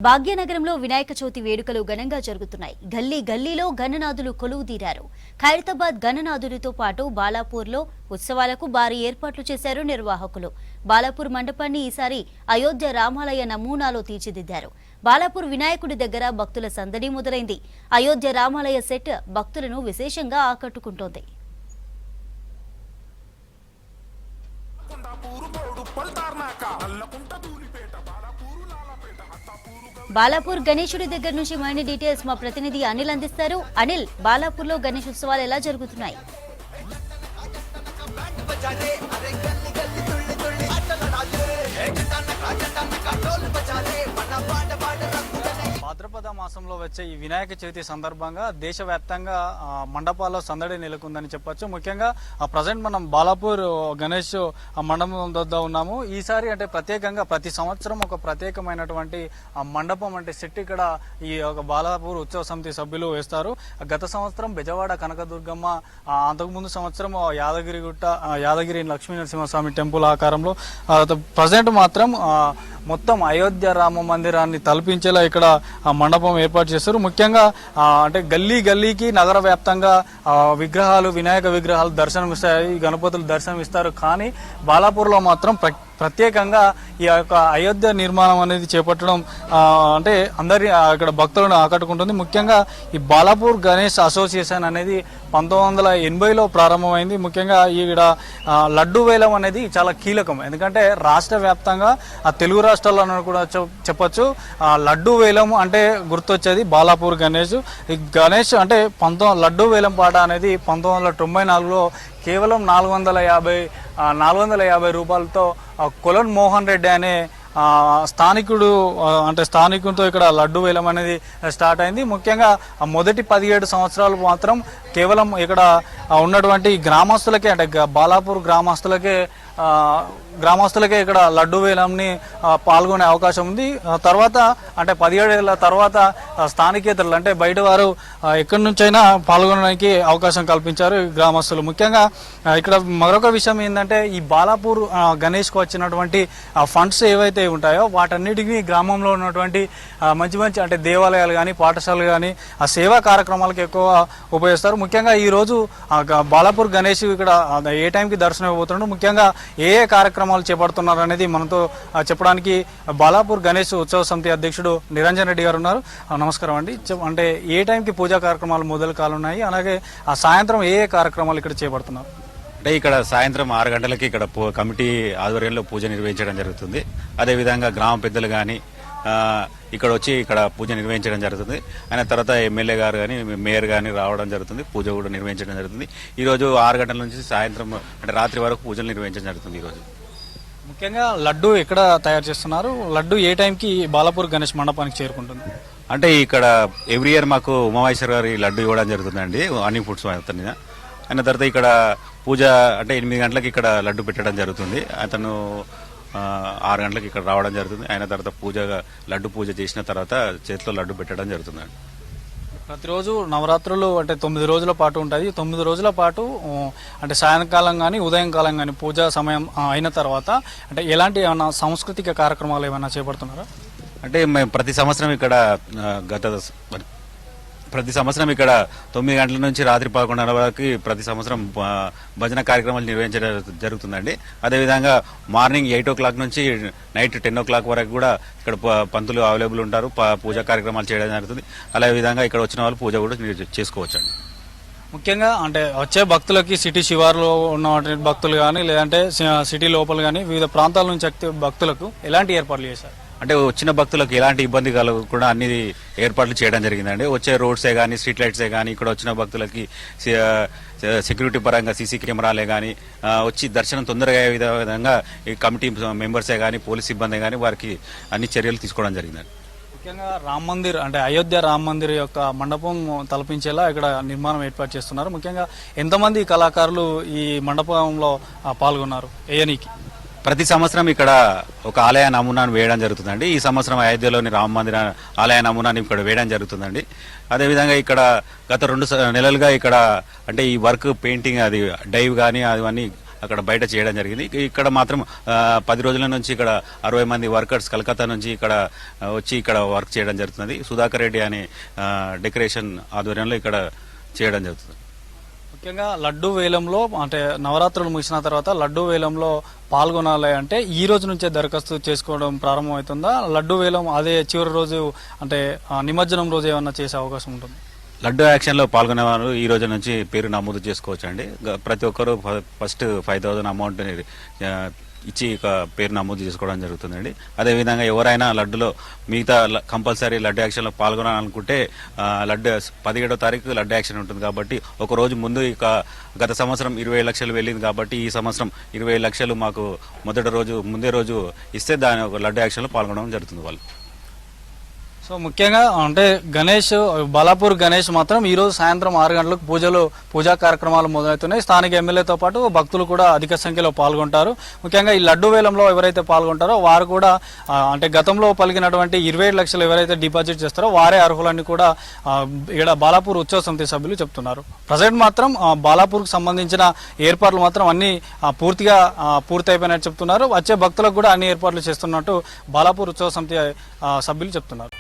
భాగ్యనగరంలో వినాయక చవితి వేడుకలు ఘనంగా జరుగుతున్నాయి. గల్లీ గల్లీలో గణనాథులు కొలువుదీరారు. ఖైరతాబాద్ గణనాథుడితో పాటు బాలాపూర్లో ఉత్సవాలకు భారీ ఏర్పాట్లు చేశారు నిర్వాహకులు. బాలాపూర్ మండపాన్ని ఈసారి అయోధ్య రామాలయ నమూనాలో తీర్చిదిద్దారు. బాలాపూర్ వినాయకుడి దగ్గర భక్తుల సందడి మొదలైంది. అయోధ్య రామాలయ సెట్ భక్తులను విశేషంగా ఆకట్టుకుంటోంది. బాలాపూర్ గణేశుడి దగ్గర నుంచి మరిన్ని డీటెయిల్స్ మా ప్రతినిధి అనిల్ అందిస్తారు. అనిల్, బాలాపూర్ లో గణేష్ ఉత్సవాలు ఎలా జరుగుతున్నాయి? భాద్రపద మాసంలో వచ్చే ఈ వినాయక చవితి సందర్భంగా దేశవ్యాప్తంగా మండపాల్లో సందడి నెలకొందని చెప్పొచ్చు. ముఖ్యంగా ప్రజెంట్ మనం బాలాపూర్ గణేష్ మండపం వద్ద ఉన్నాము. ఈసారి అంటే ప్రత్యేకంగా ప్రతి సంవత్సరం ఒక ప్రత్యేకమైనటువంటి మండపం అంటే సెట్ ఇక్కడ ఈ ఒక బాలాపూర్ ఉత్సవ సమితి సభ్యులు వేస్తారు. గత సంవత్సరం బెజవాడ కనకదుర్గమ్మ, అంతకుముందు సంవత్సరం యాదగిరి లక్ష్మీ నరసింహస్వామి టెంపుల్ ఆకారంలో, ప్రజెంట్ మాత్రం మొత్తం అయోధ్య రామ మందిరాన్ని తలపించేలా ఇక్కడ మండపం ఏర్పాటు చేస్తారు. ముఖ్యంగా అంటే గల్లీ గల్లీకి నగర వ్యాప్తంగా విగ్రహాలు, వినాయక విగ్రహాలు దర్శనమిస్తాయి, గణపతులు దర్శనమిస్తారు. కానీ బాలాపూర్లో మాత్రం ప్రత్యేకంగా ఈ యొక్క అయోధ్య నిర్మాణం అనేది చేపట్టడం అంటే అందరి ఇక్కడ భక్తులను ఆకట్టుకుంటుంది. ముఖ్యంగా ఈ బాలాపూర్ గణేష్ అసోసియేషన్ అనేది 1980లో ప్రారంభమైంది. ముఖ్యంగా ఈడ లడ్డు వేలం అనేది చాలా కీలకం. ఎందుకంటే రాష్ట్ర వ్యాప్తంగా తెలుగు రాష్ట్రాల్లో కూడా చెప్పొచ్చు లడ్డు వేలం అంటే గుర్తొచ్చేది బాలాపూర్ గణేష్. ఈ గణేష్ అంటే లడ్డు వేలం పాట అనేది 1994లో కేవలం 450 రూపాయలతో కొలన్ మోహన్ రెడ్డి అనే స్థానికుడితో ఇక్కడ లడ్డు వేలం అనేది స్టార్ట్ అయింది. ముఖ్యంగా మొదటి 17 సంవత్సరాలు మాత్రం కేవలం ఇక్కడ ఉన్నటువంటి గ్రామస్తులకే, అంటే బాలాపూర్ గ్రామస్తులకే ఇక్కడ లడ్డు వేలంని పాల్గొనే అవకాశం ఉంది. తర్వాత అంటే 17 ఏళ్ల తర్వాత స్థానికేతరులు అంటే బయట వారు ఎక్కడి నుంచైనా పాల్గొనడానికి అవకాశం కల్పించారు గ్రామస్తులు. ముఖ్యంగా ఇక్కడ మరొక విషయం ఏంటంటే ఈ బాలాపూర్ గణేష్కు వచ్చినటువంటి ఫండ్స్ ఏవైతే ఉంటాయో వాటన్నిటికీ గ్రామంలో ఉన్నటువంటి మంచి అంటే దేవాలయాలు కానీ, పాఠశాలలు కానీ ఆ సేవా కార్యక్రమాలకు ఎక్కువ ఉపయోగిస్తారు. ముఖ్యంగా ఈరోజు బాలాపూర్ గణేష్ ఇక్కడ ఏ టైంకి దర్శనం ఇవ్వబోతున్నాడు, ముఖ్యంగా ఏ కార్యక్రమాలు చేపడుతున్నారు అనేది మనతో చెప్పడానికి బాలాపూర్ గణేష్ ఉత్సవ సమితి అధ్యక్షుడు నిరంజన్ రెడ్డి గారు ఉన్నారు. నమస్కారం అండి. అంటే ఏ టైంకి పూజా కార్యక్రమాలు మొదలు కానున్నాయి, అలాగే ఆ సాయంత్రం ఏ కార్యక్రమాలు ఇక్కడ చేపడుతున్నారు? అంటే ఇక్కడ సాయంత్రం 6 గంటలకి ఇక్కడ కమిటీ ఆధ్వర్యంలో పూజ నిర్వహించడం జరుగుతుంది. అదేవిధంగా గ్రామ పెద్దలు కానీ ఇక్కడ వచ్చి ఇక్కడ పూజ నిర్వహించడం జరుగుతుంది. ఆయన తర్వాత ఎమ్మెల్యే గారు కానీ, మేయర్ కానీ రావడం జరుగుతుంది. పూజ కూడా నిర్వహించడం జరుగుతుంది. ఈరోజు 6 గంటల నుంచి సాయంత్రం అంటే రాత్రి వరకు పూజలు నిర్వహించడం జరుగుతుంది. ఈరోజు ముఖ్యంగా లడ్డు ఎక్కడ తయారు చేస్తున్నారు? లడ్డు ఏ టైంకి బాలాపూర్ గణేష్ మండపానికి చేరుకుంటుంది? అంటే ఇక్కడ ఎవ్రీ ఇయర్ మాకు ఉమామహేశ్వర్ గారి లడ్డు ఇవ్వడం జరుగుతుందండి, అన్ని ఫుడ్స్ అతని. ఆయన తర్వాత ఇక్కడ పూజ అంటే 8 గంటలకు ఇక్కడ లడ్డు పెట్టడం జరుగుతుంది. అతను 6 గంటలకు ఇక్కడ రావడం జరుగుతుంది. ఆయన తర్వాత లడ్డు పూజ చేసిన తర్వాత చేతిలో లడ్డు పెట్టడం జరుగుతుందండి. ప్రతిరోజు నవరాత్రులు అంటే 9 రోజుల పాటు ఉంటాయి. 9 రోజుల పాటు అంటే సాయంకాలం కానీ, ఉదయం కాలం కానీ పూజా సమయం అయిన తర్వాత అంటే ఎలాంటి ఏమైనా సాంస్కృతిక కార్యక్రమాలు ఏమైనా చేపడుతున్నారా? అంటే మేము ప్రతి సంవత్సరం ఇక్కడ 9 గంటల నుంచి రాత్రి 11 వరకు ప్రతి సంవత్సరం భజన కార్యక్రమాలు నిర్వహించడం జరుగుతుందండి. అదేవిధంగా మార్నింగ్ 8 o'clock నుంచి నైట్ 10 o'clock వరకు కూడా ఇక్కడ పంతులు అవైలబుల్ ఉంటారు, పూజా కార్యక్రమాలు చేయడం జరుగుతుంది. అదే విధంగా ఇక్కడ వచ్చిన వాళ్ళు పూజ కూడా చేసుకోవచ్చండి. ముఖ్యంగా అంటే వచ్చే భక్తులకి సిటీ శివారులో ఉన్న భక్తులు కానీ, లేదంటే సిటీ లోపల కానీ వివిధ ప్రాంతాల నుంచి వచ్చే భక్తులకు ఎలాంటి ఏర్పాట్లు చేశారు? అంటే వచ్చిన భక్తులకు ఎలాంటి ఇబ్బంది కలగకుండా అన్ని ఏర్పాట్లు చేయడం జరిగిందండి. వచ్చే రోడ్సే కానీ, స్ట్రీట్ లైట్సే కానీ, ఇక్కడ వచ్చిన భక్తులకి సెక్యూరిటీ పరంగా సీసీ కెమెరాలే కానీ, వచ్చి దర్శనం తొందరగా అయ్యే విధంగా ఈ కమిటీ మెంబర్సే కానీ, పోలీస్ సిబ్బంది కానీ వారికి అన్ని చర్యలు తీసుకోవడం జరిగిందండి. ముఖ్యంగా రామ్ మందిర్ అంటే అయోధ్య రామ్ మందిర్ యొక్క మండపం తలపించేలా ఇక్కడ నిర్మాణం ఏర్పాటు చేస్తున్నారు. ముఖ్యంగా ఎంతమంది కళాకారులు ఈ మండపంలో పాల్గొన్నారు ఏయనికి? ప్రతి సంవత్సరం ఇక్కడ ఒక ఆలయ నమూనాను వేయడం జరుగుతుందండి. ఈ సంవత్సరం అయోధ్యలోని రామ మందిర ఆలయ నమూనాని ఇక్కడ వేయడం జరుగుతుందండి. అదేవిధంగా ఇక్కడ గత 2 నెలలుగా ఇక్కడ అంటే ఈ వర్క్ పెయింటింగ్ అది డైవ్ కానీ అవన్నీ అక్కడ బయట చేయడం జరిగింది. ఇక్కడ మాత్రం 10 రోజుల నుంచి ఇక్కడ 60 మంది వర్కర్స్ కలకత్తా నుంచి ఇక్కడ వచ్చి ఇక్కడ వర్క్ చేయడం జరుగుతుంది. సుధాకర్ రెడ్డి అనే డెకరేషన్ ఆధ్వర్యంలో ఇక్కడ చేయడం జరుగుతుంది. ముఖ్యంగా లడ్డూ వేలంలో అంటే నవరాత్రులు ముగిసిన తర్వాత లడ్డూ వేలంలో పాల్గొనాలి అంటే ఈ రోజు నుంచే దరఖాస్తు చేసుకోవడం ప్రారంభమవుతుందా? లడ్డూ వేలం అదే చివరి రోజు అంటే నిమజ్జనం రోజు ఏమన్నా చేసే అవకాశం ఉంటుంది? లడ్డూ యాక్షన్ లో పాల్గొనే వారు ఈ రోజు నుంచి పేరు నమోదు చేసుకోవచ్చు అండి. ప్రతి ఒక్కరు ఫస్ట్ 5,000 అమౌంట్ ఇచ్చి పేరు నమోదు చేసుకోవడం జరుగుతుందండి. అదేవిధంగా ఎవరైనా లడ్డులో మిగతా కంపల్సరీ లడ్డు యాక్షన్ లో పాల్గొనాలనుకుంటే లడ్డు 17వ తారీఖు లడ్డు యాక్షన్ ఉంటుంది కాబట్టి ఒక రోజు ముందు గత సంవత్సరం 20 లక్షలు వెళ్ళింది కాబట్టి ఈ సంవత్సరం 20 లక్షలు మాకు ముందే రోజు ఇస్తే దాని ఒక లడ్డు యాక్షన్ లో పాల్గొనడం జరుగుతుంది వాళ్ళు. సో ముఖ్యంగా అంటే బాలాపూర్ గణేష్ మాత్రం ఈ రోజు సాయంత్రం 6 గంటలకు పూజా కార్యక్రమాలు మొదలవుతున్నాయి. స్థానిక ఎమ్మెల్యేతో పాటు భక్తులు కూడా అధిక సంఖ్యలో పాల్గొంటారు. ముఖ్యంగా ఈ లడ్డు వేలంలో ఎవరైతే పాల్గొంటారో వారు కూడా అంటే గతంలో పలికినటువంటి 27 లక్షలు ఎవరైతే డిపాజిట్ చేస్తారో వారే అర్హులని కూడా ఇక్కడ బాలాపూర్ ఉత్సవ సమితి సభ్యులు చెప్తున్నారు. ప్రజెంట్ మాత్రం బాలాపూర్కు సంబంధించిన ఏర్పాట్లు మాత్రం అన్ని పూర్తయిపోయినట్టు చెప్తున్నారు. వచ్చే భక్తులకు కూడా అన్ని ఏర్పాట్లు చేస్తున్నట్టు బాలాపూర్ ఉత్సవ సమితి సభ్యులు చెప్తున్నారు.